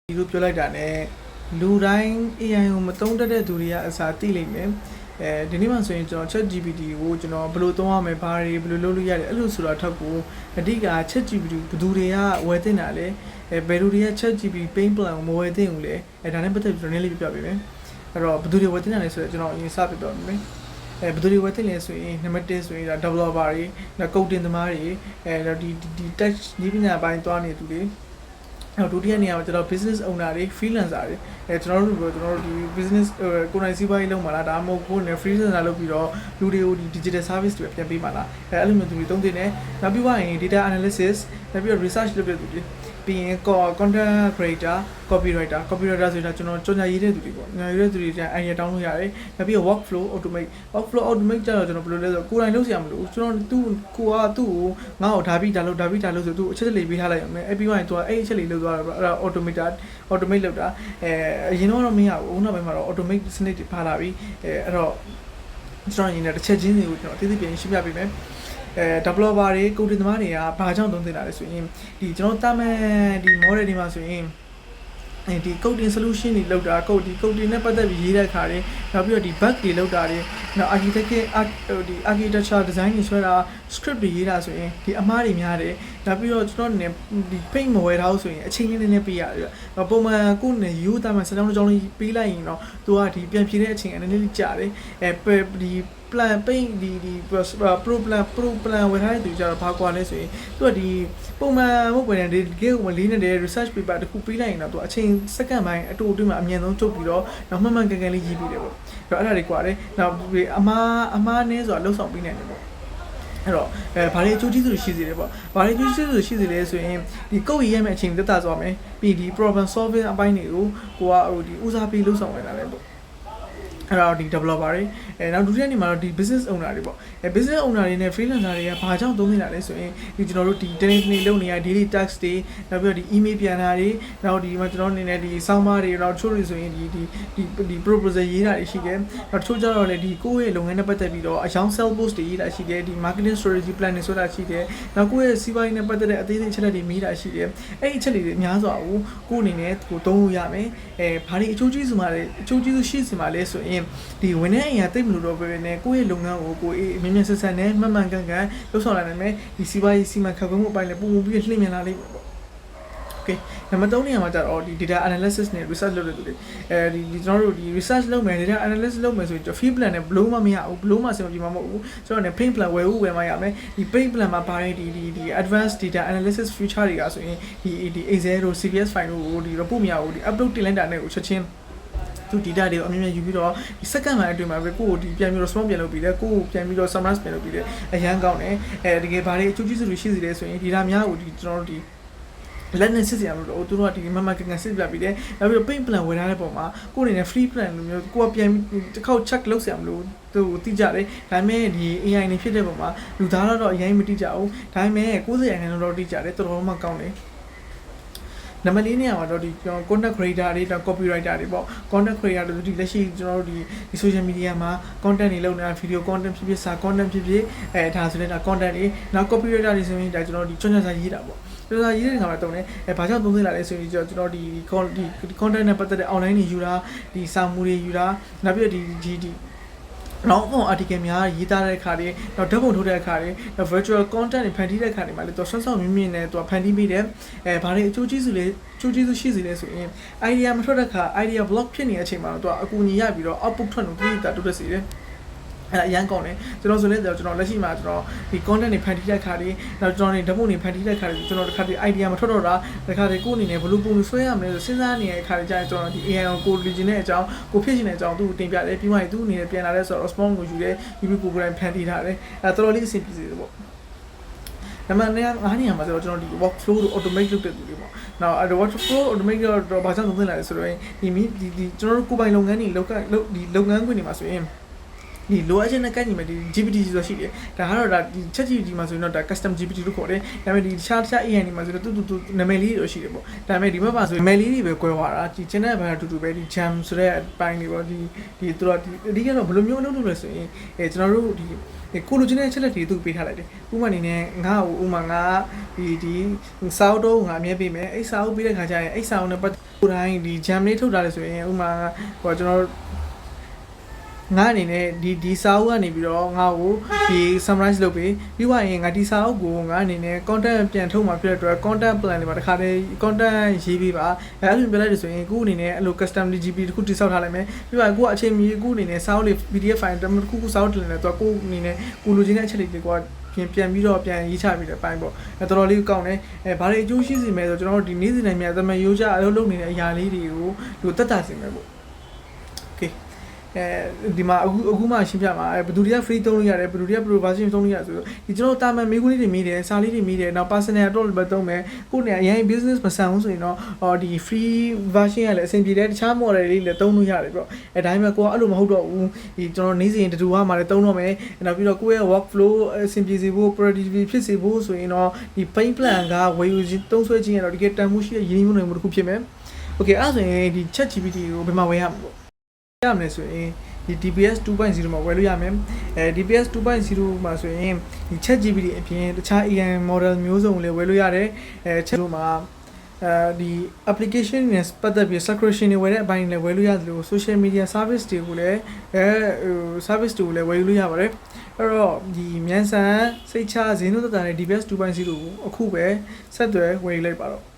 ဒီလိုပြောလိုက်တာ ਨੇ လူတိုင်း AI ကိုမသုံးတတ်တဲ့သူတွေကအစားသိလိမ့်မယ်ဒီနေ့မှဆိုရင်ကျွန်တော် ChatGPT ကိုကျွန်တော်ဘယ်လိုသုံးရမလဲဘာတွေဘယ်လိုလုပ်လို့ရတယ်အဲ့လိုဆိုတာထောက်ကိုအဓိက ChatGPT ဘယ်သူတွေကဝယ်တင်တာလဲဘယ်သူတွေက ChatGPT Paint Plan ကိုမဝယ်တင်ဘူးလဲဒါနဲ့ပတ်သက်ပြီးတော့နည်းလေးပြပြပေးမယ်အဲ့တော့ဘယ်သူတွေဝယ်တင်တာလဲဆိုတော့ကျွန်တော်အရင်စပြပြမယ်ဘယ်သူတွေဝယ်တင်လဲဆိုရင်နံပါတ်1ဆိုရင်ဒါ developer တွေနောက် coding သမားတွေဒီ tech ဒီပညာပိုင်းသွားနေသူတွေဒုတိယနေရာမှာကျွန်တော် business owner တွေ freelancer တွေကျွန်တော်တို့ဒီ business ကိုယ်တိုင်စီးပွားရေးလုပ်မှာလားဒါမှမဟုတ်ကိုယ်နဲ့ freelancer လုပ်ပြီးတော့လူတွေကိုဒီ digital service တွေပြန်ပေးမှာလားအဲ့လိုမျိုးသူတွေသုံးသင့်တယ်နောက်ပြီးရင် data analysis နောက်ပြီးတော့ research လုပ်တဲ့သူတွေပြီးရင် content creator copywriter ဆိုတာကျွန်တော်ကြော်ညာရေးတဲ့သူတွေပေါ့ညာရေးတဲ့သူတွေကျ idea တောင်းလို့ရတယ်နောက်ပြီး workflow automate ကျတော့ကျွန်တော်ဘယ်လိုလဲဆိုတော့ကိုယ်တိုင်လုပ်စရာမလိုဘူးကျွန်တော်သူ့ကိုငါ့ကိုဒါပြီးဒါလို့ဆိုသူအချက်လေးပေးထားလိုက်အောင်အဲ့ပြီးရင်သူကအဲ့အချက်လေးလုပ်သွားတာအဲ့ဒါ automate လုပ်တာအရင်တော့မရဘူးနောက်ပိုင်းမှာတော့ automate စနစ်တွေပါလာပြီအဲ့တော့ကျွန်တော်ရင်းတဲ့တစ်ချက်ချင်းတွေကိုကျွန်တော်အသေးသေးပြန်ရှင်းပြပေးမယ်developer တွေ coding သမားတွေကဘာကြောင့်သုံးသင့်တာလဲဆိုရင်ဒီကျွန်တော်တာမန်ဒီ model တွေမှာဆိုရင်ဒီ coding solution တွေလောက်တာ coding နဲ့ပတ်သက်ပြီးရေးတဲ့အခါတွေနောက်ပြီးတော့ဒီ bug တွေလောက်တာတွေနောက် architecture design တွေဆွဲတာ script တွေရေးတာဆိုရင်ဒီအမှားတွေများတယ်နောက်ပြီးတော့ကျွန်တော်နေဒီ paint မဝယ်ထားဘူးဆိုရင်အချိန်လေးနဲ့ပေးရတယ်ပုံမှန်ကိုယ်နဲ့ you တာမှစကြောင်းလေးပေးလိုက်ရင်တော့သူကဒီပြန်ဖြည့်တဲ့အချိန်အနေနဲ့ကြာတယ်ဒီ plan paint ဒီ pro plan ဝယ်ထားတဲ့သူကြတော့ဘာကွာလဲဆိုရင်သူကဒီပုံမှန်မဟုတ်ဘဲနဲ့ဒီ game ကိုလေးနေတဲ့ research paper တခုပေးလိုက်ရင်တော့သူအချိန်စက္ကန့်ပိုင်းအတူတူမှာအမြင်ဆုံးချုပ်ပြီးတော့နောက်မှန်ကန်ကန်လေးရေးပြီးတယ်ပေါ့အဲ့ဒါတွေကွာတယ်နောက်အမားနည်းဆိုတာလှုပ်ဆောင်ပြီးနိုင်တယ်ပေါ့အဲ့တော့ဘာတွေအကျိုးကျေးဇူးတွေရှိစေလဲပေါ့ဘာတွေအကျိုးကျေးဇူးတွေရှိစေလဲဆိုရင်ဒီကိုယ့်ရေးရမယ့်အချိန်သက်သာသွားမယ်ပြီးဒီ problem solving အပိုင်းတွေကိုကိုကဒီဦးစားပေးလှုပ်ဆောင်နေတာလေပေါ့အဲ့တော့ဒီ developer တွေနောက်ဒုတိယနေမှာတော့ဒီ business owner တွေပေါ့business owner တွေနဲ့ freelancer တွေကဘာကြောင့်သုံးနေတာလဲဆိုရင်ဒီကျွန်တော်တို့ဒီ dayလုပ်နေရ daily task တွေနောက်ပြီးတော့ဒီ email ပြန်တာတွေနောက်ဒီမှာကျွန်တော်အနေနဲ့ဒီဆောင်းပါးတွေနောက်ချို့တွေဆိုရင်ဒီ proposal ရေးတာတွေရှိတယ်နောက်ချို့ကျတော့လည်းဒီကိုယ့်ရဲ့လုပ်ငန်းနဲ့ပတ်သက်ပြီးတော့အယောင် sell post တွေရေးတာရှိတယ်ဒီ marketing strategy plan တွေဆိုတာရှိတယ်နောက်ကိုယ့်ရဲ့စီးပွားရေးနဲ့ပတ်သက်တဲ့အသေးစိတ်ချက်လက်တွေမေးတာရှိတယ်အဲ့ဒီအချက်တွေအများစွာကိုယ့်အနေနဲ့ကိုသုံးလို့ရမယ်ဘာတွေအကျိုးကျေးဇူးရှိစမှာလဲဆိုရင်ဒီဝန်ထမ်းအရာတိတ်မလို့တော့ပဲနဲ့ကိုယ့်ရဲ့လုပ်ငန်းကိုကိုယ်မြင်မြင်ဆန်ဆန်နဲ့မှန်မှန်ကန်ကန်လုပ်ဆောင်နိုင်မယ်ဒီစီးပွားရေးစီမံခန့်ခွဲမှုအပိုင်းလည်းပုံပြီးလှည့်မြင်လာလိမ့်မယ်ပေါ့ Okay နံပါတ်3နေရာမှာကျတော့ဒီ data analysis နဲ့ research လုပ်တဲ့သူတွေဒီကျွန်တော်တို့ဒီ research လုပ်မယ် data analysis လုပ်မယ်ဆိုရင် field plan နဲ့ဘလို့မှမရဘူးဘလို့မှအဆင်မပြေမှာမဟုတ်ဘူးကျွန်တော်ね paint plan ဝယ်မှရမယ်ဒီ paint plan မှာပါတယ်ဒီ advanced data analysis feature တွေကဆိုရင်ဒီ Excel တို့ CSV file တို့ဒီ report မရဘူးဒီ upload တင်လိုက်တာနဲ့ကိုချက်ချင်းသူ data တွေကိုအမြင်ယူပြီးတော့ဒီ second မှာအတွင်းမှာပဲကိုယ်ကိုဒီပြန်ပြီးတော့ response ပြန်လုပ်ပြီးတယ်ကိုယ်ကိုပြန်ပြီးတော့ summarize ပြန်လုပ်ပြီးတယ်အရန်ကောင်းတယ်တကယ်ဘာတွေအကျိုးကျေးဇူးတွေရှိစေလဲဆိုရင် data များကိုဒီကျွန်တော်တို့ဒီလက်နဲ့စစ်စရာမလိုတော့သူတို့ကဒီမမကန်ကန်စစ်ပြပြီးတယ်နောက်ပြီးတော့ paint plan ဝယ်ထားတဲ့ပုံမှာကိုယ်အနေနဲ့ free plan လိုမျိုးကိုယ်ကပြန်တစ်ခေါက် check လုပ်စရာမလိုသူတိကျတယ်ဒါပေမဲ့ဒီ AI နေဖြစ်တဲ့ပုံမှာလူသားတော့အရင်မတိကျဘူးဒါပေမဲ့90%တော့တိကျတယ်တော်တော်မှကောင်းတယ်နံပါတ်4နေရာမှာတော့ဒီ content creator တွေတော့ copywriter တွေပေါ့ content creator တို့ဒီလက်ရှိကျွန်တော်တို့ဒီ social media မှာ content တွေလုပ်နေတာ video content ဖြစ်ဖြစ်စာ content ဖြစ်ဖြစ်ဒါဆိုလည်းဒါ content တွေနောက် copywriter တွေဆိုရင်ဒါကျွန်တော်ဒီချွန်ချစာရေးတာပေါ့ကျွန်တော်ရေးတဲ့ခါမှာတုံးတယ်ဘာကြောင့်သုံးသင့်လာလဲဆိုရင်ကျွန်တော်ဒီ content နဲ့ပတ်သက်တဲ့ online တွေယူတာဒီစာမှုတွေယူတာနောက်ပြီးတော့ဒီနောက် article များရေးသားတဲ့အခါတွေနောက်ဓာတ်ပုံထုတ်တဲ့အခါတွေနောက် virtual content တွေဖန်တီးတဲ့အခါတွေမှာလည်းသူဆွမ်းဆောင်မြင့်နဲ့သူဖန်တီးပေးတယ်ဘာတွေအကျိုးကျေးဇူးရှိစေလဲဆိုရင် idea မထွက်တဲ့အခါ idea block ဖြစ်နေတဲ့အချိန်မှာတော့သူအကူအညီရပြီးတော့ output ထွက်လို့ပြည်တာတိုးတက်စေတယ်အဲ့အရန်ကောင်းတယ်ကျွန်တော်ဆိုလဲကျွန်တော်လက်ရှိမှာကျွန်တော်ဒီ content တွေဖန်တီးတဲ့အခါတွေနောက်ကျွန်တော်နေဓာတ်ပုံတွေဖန်တီးတဲ့အခါတွေကျွန်တော်တစ်ခါတည်း idea မထွက်တော့တာတစ်ခါတည်းကိုယ်အနေနဲ့ဘယ်လိုပုံဆွဲရမလဲဆိုစဉ်းစားနေတဲ့အခါတွေကျရင်ကျွန်တော်ဒီ AI ကိုလိုချင်တဲ့အကြောင်းကိုဖြစ်ချင်တဲ့အကြောင်းသူ့ကိုတင်ပြတယ်ပြီးမှသူ့အနေနဲ့ပြန်လာတဲ့ဆိုတော့ response ကိုယူတယ်ယူပြီးကိုယ်ကိုယ်တိုင်ဖန်တီးထားတယ်အဲ့တော်တော်လေးအဆင်ပြေစေတယ်ပေါ့နံပါတ်5နေရာမှာဆိုတော့ကျွန်တော်ဒီ workflow ကို automate လုပ်တဲ့သူတွေပေါ့နောက် workflow automate တော့ဘာကြောင့်သုံးသင့်လဲဆိုတော့ဒီကျွန်တော်တို့ကိုယ်ပိုင်လုပ်ငန်းတွေလုပ်ငန်းခွင်တွေမှာဆိုရင် ဒီလိုအပ်ချက်နဲ့ကိုက်ညီမဲ့ဒီ GPT ဆိုရှိတယ်ဒါကတော့ဒါဒီ ChatGPT မှာဆိုရင်တော့ဒါ custom GPT လို့ခေါ်တယ်ဒါပေမဲ့ဒီတခြား AI တွေမှာဆိုတော့သူနာမည်လေးတွေရှိတယ်ပေါ့ဒါပေမဲ့ဒီဘက်မှာဆိုနာမည်လေးတွေပဲကွဲသွားတာဒီ channel ဘက်ကအတူတူပဲဒီ jam ဆိုတဲ့အပိုင်းတွေပေါ့ဒီသူတို့အဓိကတော့ဘယ်လိုမျိုးလုပ်လို့လဲဆိုရင်ကျွန်တော်တို့ဒီကိုလိုချင်တဲ့ချက်လက်တွေသူပေးထားလိုက်တယ်ဥပမာအနေနဲ့ငါ့ကိုဥမာငါဒီစာအုပ်တော့ငါအမြဲပေးမယ်အဲ့စာအုပ်ပေးတဲ့ခါကျရင်အဲ့စာအုပ်နဲ့ပတ်သက်တိုင်းဒီ jam လေးထုတ်ထားတယ်ဆိုရင်ဥမာဟိုကျွန်တော်ငါအနေနဲ့ဒီစာအုပ်ကနေပြီးတော့ငါ့ကိုဒီ summarize လုပ်ပြီးပြီးသွားရင်ငါဒီစာအုပ်ကိုငါအနေနဲ့ content ပြန်ထုတ်မှာဖြစ်တဲ့အတွက် content plan တွေမှာတစ်ခါတည်း content ရေးပြီးပါအဲ့လိုပြလိုက်လို့ဆိုရင်ကိုအနေနဲ့အဲ့လို custom GP တခုတိစောက်ထားလိုက်မယ်ပြီးတော့ကိုကအချိန်မီကိုအနေနဲ့စာအုပ်လေး PDF file တစ်ခုစာအုပ်တင်နေတော့ကိုအနေနဲ့ကိုလိုချင်တဲ့အချက်လေးတွေကိုပြန်ပြီးတော့ပြန်ရေးချပြီးတဲ့အပိုင်းပေါ့တော်တော်လေးကောင်းတယ်ဘာတွေအကျိုးရှိစေမယ်ဆိုကျွန်တော်တို့ဒီနေ့စဉ်တိုင်းများသမရိုးကြအလုပ်လုပ်နေတဲ့အရာလေးတွေကိုဒီတက်တာစေမယ်ပေါ့ okay ဒီမှာအခုမှရှင်းပြမှာဘယ်သူတွေက free သုံးလို့ရတယ်ဘယ်သူတွေက pro version သုံးလို့ရဆိုတော့ဒီကျွန်တော်တာမန်မေးခွန်းလေးတွေမေးတယ်စာလေးတွေမေးတယ်နောက် personal တော့ပဲသုံးမယ်ကိုယ်နေအရင် business မဆန်ဘူးဆိုရင်တော့ဒီ free version ကလည်းအဆင်ပြေတယ်တခြား model လေးလည်းသုံးလို့ရတယ်ပေါ့ဒါပေမဲ့ကိုကအဲ့လိုမဟုတ်တော့ဘူးဒီကျွန်တော်နေ့စဉ်တူကမှလည်းသုံးတော့မယ်နောက်ပြီးတော့ကိုယ့်ရဲ့ workflow အဆင်ပြေစေဖို့ productivity ဖြစ်စေဖို့ဆိုရင်တော့ဒီ paint plan ကဝယ်ယူခြင်းသုံးစွဲခြင်းရတော့ဒီကတန်မှုရှိတဲ့ရင်းနှီးမြှုပ်နှံမှုတစ်ခုဖြစ်မယ် okay အဲ့ဆိုရင်ဒီ ChatGPT ကိုဘယ်မှာဝယ်ရမလဲပေါ့ရမယ်ဆိုရင်ဒီ DPS 2.0 မှာဝယ်လို့ရမယ်DPS 2.0 မှာဆိုရင်ဒီ ChatGPT အပြင်တခြား AI model မျိုးစုံလည်းဝယ်လို့ရတယ်chat မှာဒီ application နဲ့ပတ်သက်ပြီး subscription တွေဝယ်တဲ့အပိုင်းလည်းဝယ်လို့ရတယ်လို့ social media service တွေကိုလည်းservice တွေကိုလည်းဝယ်လို့ရပါတယ်အဲ့တော့ဒီမြန်ဆန်စိတ်ချဈေးနှုန်းသက်သာတဲ့ DPS 2.0 ကိုအခုပဲဆက်သွယ်ဝယ်လိုက်ပါတော့